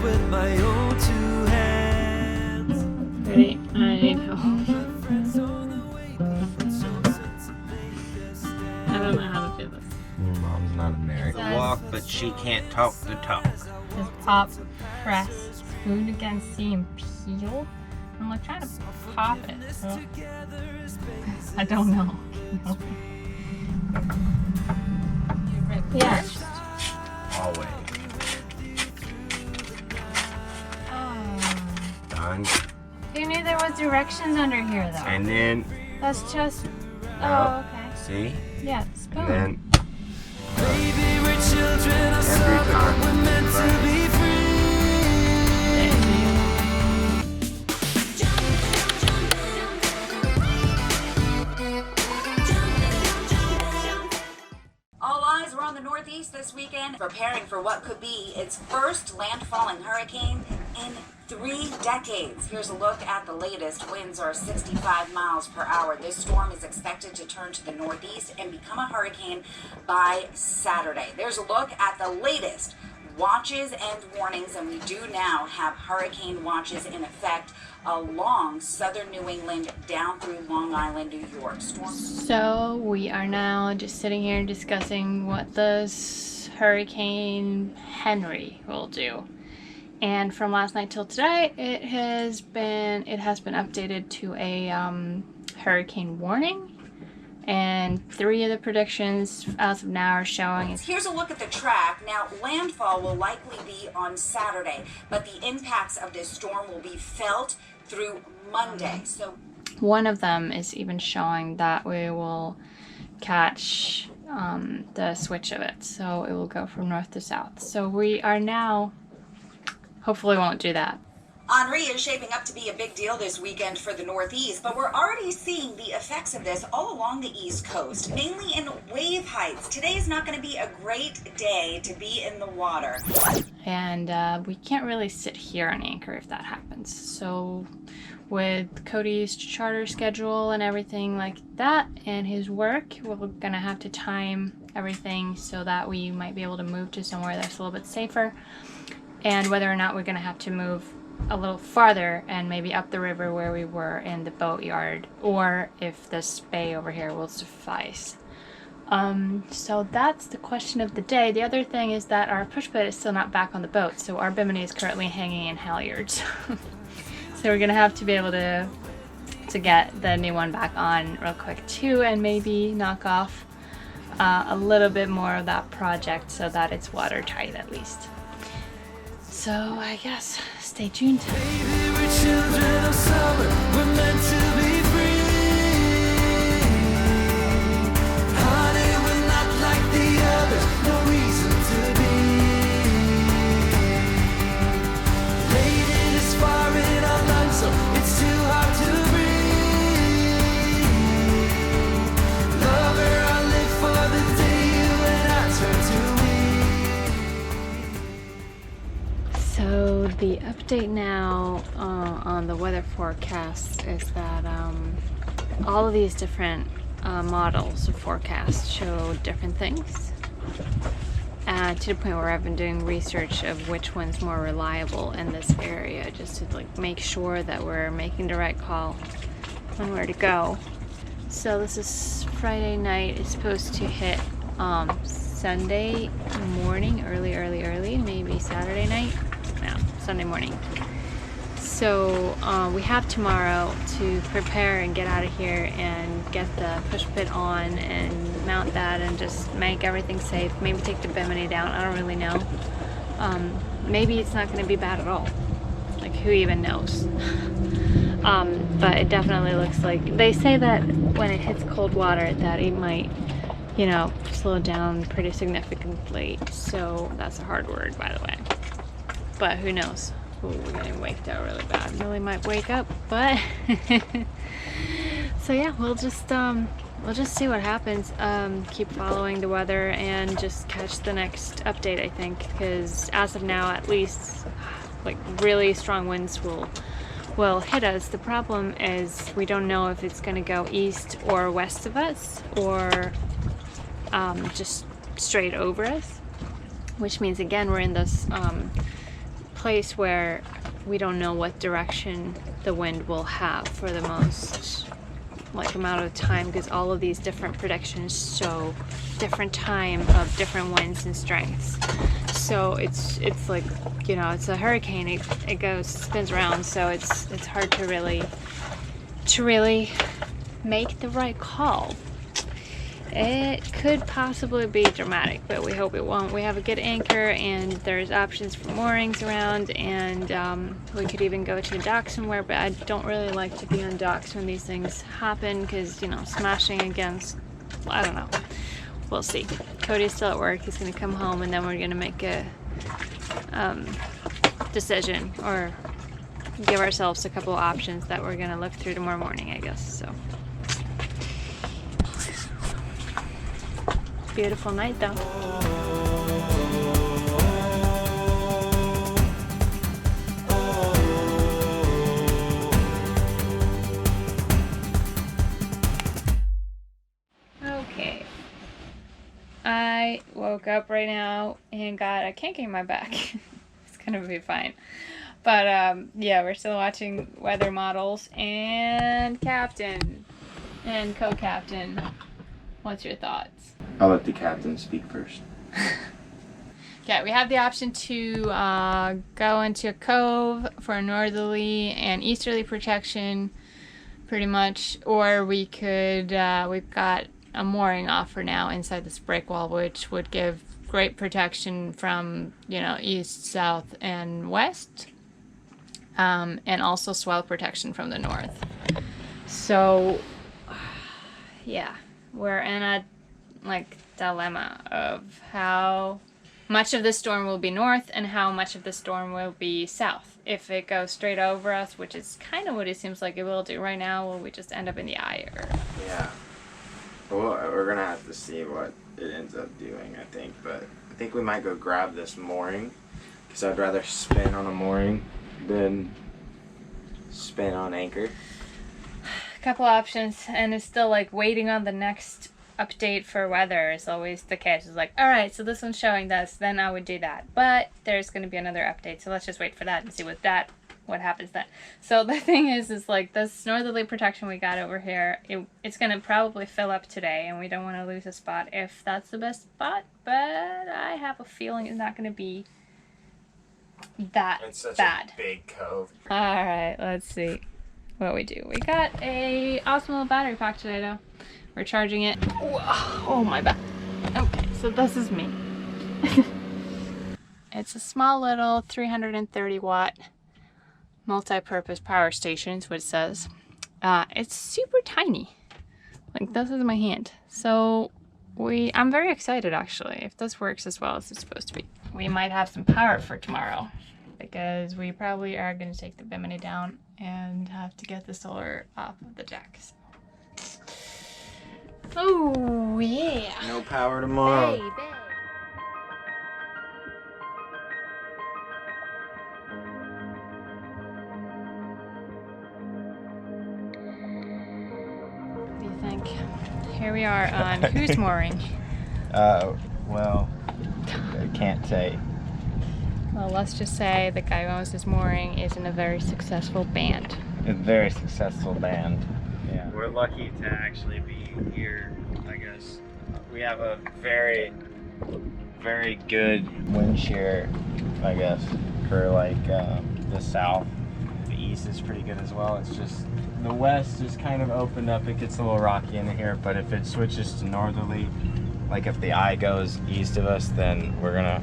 with my own two hands. Ready? I need help. I don't know how to do this. Your mom's not American. Walk, but she can't talk the talk. Says pop, press, spoon against seam, peel. I'm like trying to pop it. So I don't know. Yeah. Always. Done. Who knew there was directions under here though? And then, That's just. No. Oh, okay. see? Yeah, spoon. And then, Baby, we're children of every summer. time. We're meant to be free. All eyes were on the Northeast this weekend, preparing for what could be its first landfalling hurricane in 3 decades. Here's a look at the latest. Winds are 65 miles per hour. This storm is expected to turn to the northeast and become a hurricane by Saturday. There's a look at the latest watches and warnings, and we do now have hurricane watches in effect along southern New England down through Long Island, New York. So we are now just sitting here discussing what this Hurricane Henri will do. And from last night till today, it has been updated to a hurricane warning. And 3 of the predictions as of now are showing. Here's a look at the track. Now, landfall will likely be on Saturday, but the impacts of this storm will be felt through Monday. So one of them is even showing that we will catch the switch of it. So it will go from north to south. So we are now, hopefully won't do that. Henri is shaping up to be a big deal this weekend for the Northeast, but we're already seeing the effects of this all along the East Coast, mainly in wave heights. Today is not going to be a great day to be in the water. And we can't really sit here on anchor if that happens. So with Cody's charter schedule and everything like that and his work, we're going to have to time everything so that we might be able to move to somewhere that's a little bit safer. And whether or not we're going to have to move a little farther and maybe up the river where we were in the boatyard, or if this bay over here will suffice. So that's the question of the day. The other thing is that our push bed is still not back on the boat, so our bimini is currently hanging in halyards. So we're gonna have to be able to get the new one back on real quick too, and maybe knock off a little bit more of that project so that it's watertight at least. So I guess stay tuned. Baby, we're children of summer. We're meant to be free. Honey, we're not like the others. No reason to be. Lady is far in our lungs, so it's too hard to breathe. Lover, I live for the day you and I turn to me. So the update now on the weather forecast is that all of these different models of forecast show different things, to the point where I've been doing research of which one's more reliable in this area, just to like make sure that we're making the right call on where to go. So this is Friday night. It's supposed to hit Sunday morning, early, maybe Saturday night. No, Sunday morning. So we have tomorrow to prepare and get out of here and get the push pit on and mount that and just make everything safe. Maybe take the bimini down. I don't really know. Maybe it's not going to be bad at all. Like, who even knows? But it definitely looks like, they say that when it hits cold water that it might, you know, slow down pretty significantly. So that's a hard word, by the way. But who knows? Ooh, we're getting waked out really bad. Millie might wake up, but so yeah, we'll just see what happens. Keep following the weather and just catch the next update, I think, because as of now, at least, like, really strong winds will hit us. The problem is we don't know if it's going to go east or west of us, or just straight over us, which means again we're in this place where we don't know what direction the wind will have for the most like amount of time, because all of these different predictions show different time of different winds and strengths. So it's like, you know, it's a hurricane. It goes, spins around. So it's hard to really make the right call. It could possibly be dramatic, but we hope it won't. We have a good anchor, and there's options for moorings around, and we could even go to a dock somewhere, but I don't really like to be on docks when these things happen, because, you know, smashing against, I don't know. We'll see. Cody's still at work. He's going to come home, and then we're going to make a decision, or give ourselves a couple options that we're going to look through tomorrow morning, I guess. So. Beautiful night though. Okay. I woke up right now and got a kink in my back. It's gonna be fine. But yeah, we're still watching weather models and captain and co-captain. What's your thoughts? I'll let the captain speak first. Okay, we have the option to go into a cove for northerly and easterly protection, pretty much, or we could, we've got a mooring offer now inside this break wall, which would give great protection from, you know, east, south, and west, and also swell protection from the north. So, yeah, we're in a like dilemma of how much of the storm will be north and how much of the storm will be south. If it goes straight over us, which is kind of what it seems like it will do right now, will we just end up in the eye? Or... Yeah. Well, we're gonna have to see what it ends up doing, I think. But I think we might go grab this mooring, because I'd rather spin on a mooring than spin on anchor. A couple options, and it's still like waiting on the next update for weather is always the case. It's like, all right, so this one's showing this, then I would do that, but there's going to be another update, so let's just wait for that and see what happens then. So the thing is like this northerly protection we got over here, it's going to probably fill up today, and we don't want to lose a spot if that's the best spot, but I have a feeling it's not going to be that It's such bad. a big cove. All right, let's see what we do. We got a awesome little battery pack today though. We're charging it. Oh my back. Okay, so this is me. It's a small little 330 watt multi-purpose power station is what it says. It's super tiny. Like this is my hand. So I'm very excited actually if this works as well as it's supposed to be. We might have some power for tomorrow, because we probably are going to take the Bimini down and have to get the solar off of the jacks. Oh yeah. No power tomorrow. Baby. What do you think? Here we are on who's mooring? Well, I can't say. Well, let's just say the guy who owns this mooring is in a very successful band. A very successful band. Yeah. We're lucky to actually be here, I guess. We have a very, Very good wind shear, I guess, for like the south. The east is pretty good as well. It's just the west is kind of opened up. It gets a little rocky in here, but if it switches to northerly, like if the eye goes east of us, then we're gonna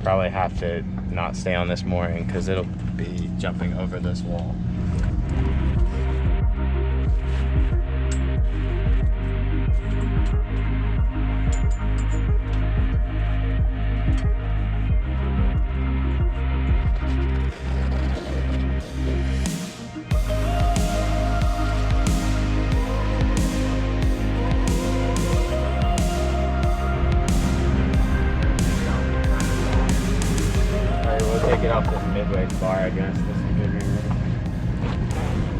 probably have to not stay on this mooring, because it'll be jumping over this wall. Get off this midway bar, I guess. This is good.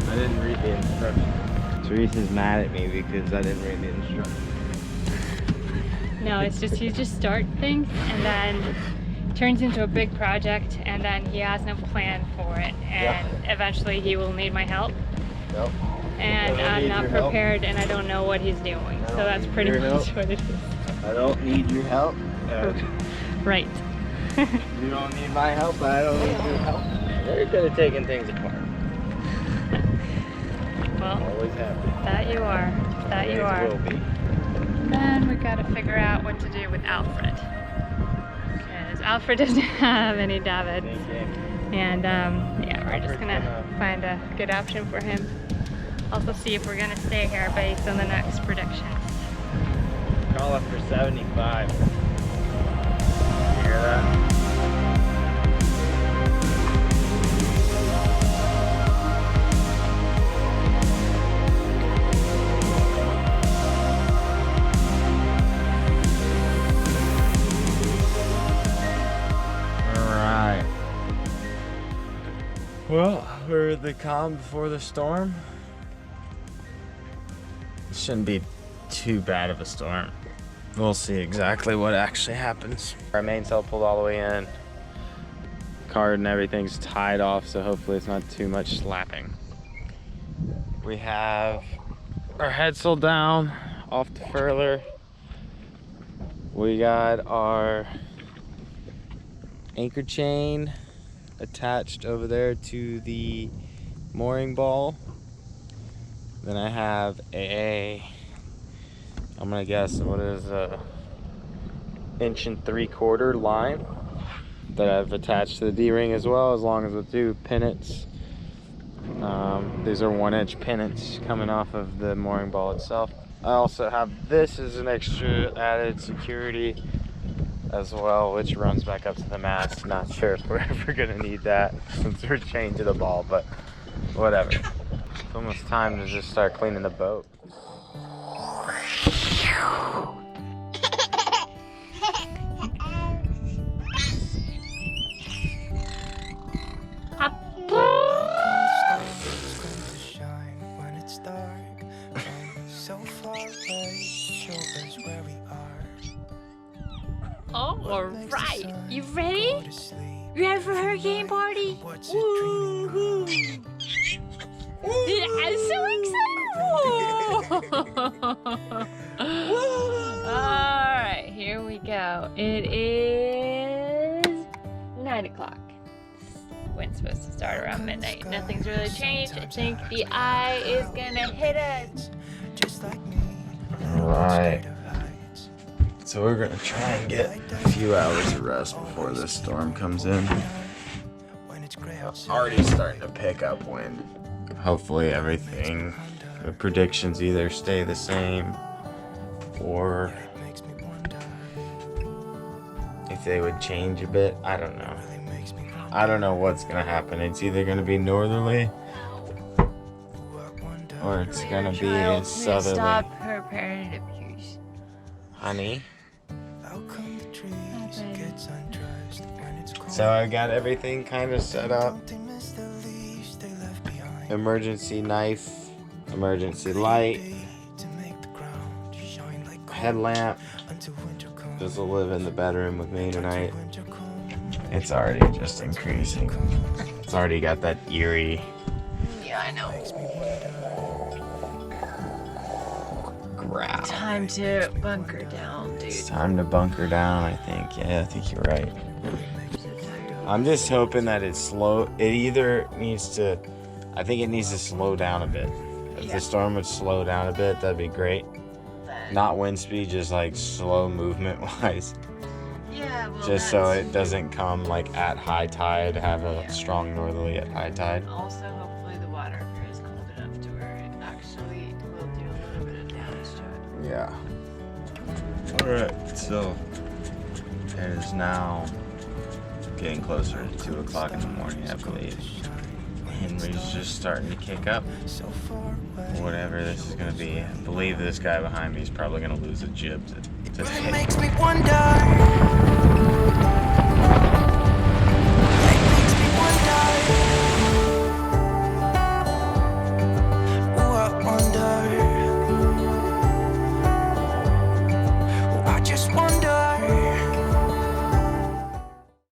I didn't read the instructions. Therese is mad at me because I didn't read the instructions. No, it's just you just start things and then turns into a big project and then he has no plan for it, and eventually he will need my help. Yep. And I'm not prepared and I don't know what he's doing. So that's pretty much what it is. I don't need your help. Right. You don't need my help, but I don't need your help. Very good at taking things apart. Well, Always have been. that you are. That you are. Will be. Then we gotta figure out what to do with Alfred. Because Alfred doesn't have any Davids. And yeah, we're just gonna find a good option for him. Also see if we're gonna stay here based on the next predictions. Call it for 75. You hear that? Alright. Well, we're the calm before the storm. It shouldn't be too bad of a storm. We'll see exactly what actually happens. Our mainsail pulled all the way in. Card and everything's tied off, so hopefully it's not too much slapping. We have our headsail down off the furler. We got our anchor chain attached over there to the mooring ball. Then I have I'm gonna guess what is a 1 3/4 inch line that I've attached to the D-ring as well, as long as the 2 pennants. These are 1-inch pennants coming off of the mooring ball itself. I also have this as an extra added security as well, which runs back up to the mast. Not sure if we're ever gonna need that since we're chained to the ball, but whatever. It's almost time to just start cleaning the boat. All right, you ready? You ready for hurricane party? Woo-hoo. I'm so excited! Alright, here we go. It is 9 o'clock. Wind's supposed to start around midnight. Nothing's really changed. I think the eye is gonna hit us. Alright. So we're gonna try and get a few hours of rest before this storm comes in. Already starting to pick up wind. Hopefully everything, the predictions either stay the same or if they would change a bit. I don't know. I don't know what's gonna happen. It's either gonna be northerly or it's gonna be southerly. Stop her parent abuse. Honey. So I got everything kind of set up. Emergency knife, emergency light, headlamp. This will live in the bedroom with me tonight. It's already just increasing. It's already got that eerie. Yeah, I know. Growl. Time to bunker down, dude. It's time to bunker down, I think. Yeah, I think you're right. I'm just hoping that it's slow. It either needs to, I think it needs to slow down a bit. If the storm would slow down a bit, that'd be great. Not wind speed, just like slow movement wise. Yeah, well, Just so it doesn't come like at high tide, have a strong northerly at high tide. Also, hopefully the water is cold enough to where it actually will do a little bit of damage to it. Yeah. Alright, so it is now getting closer to 2 o'clock in the morning, I believe. Henri's just starting to kick up. Whatever this is gonna be. I believe this guy behind me is probably gonna lose a jib today. It makes me wonder.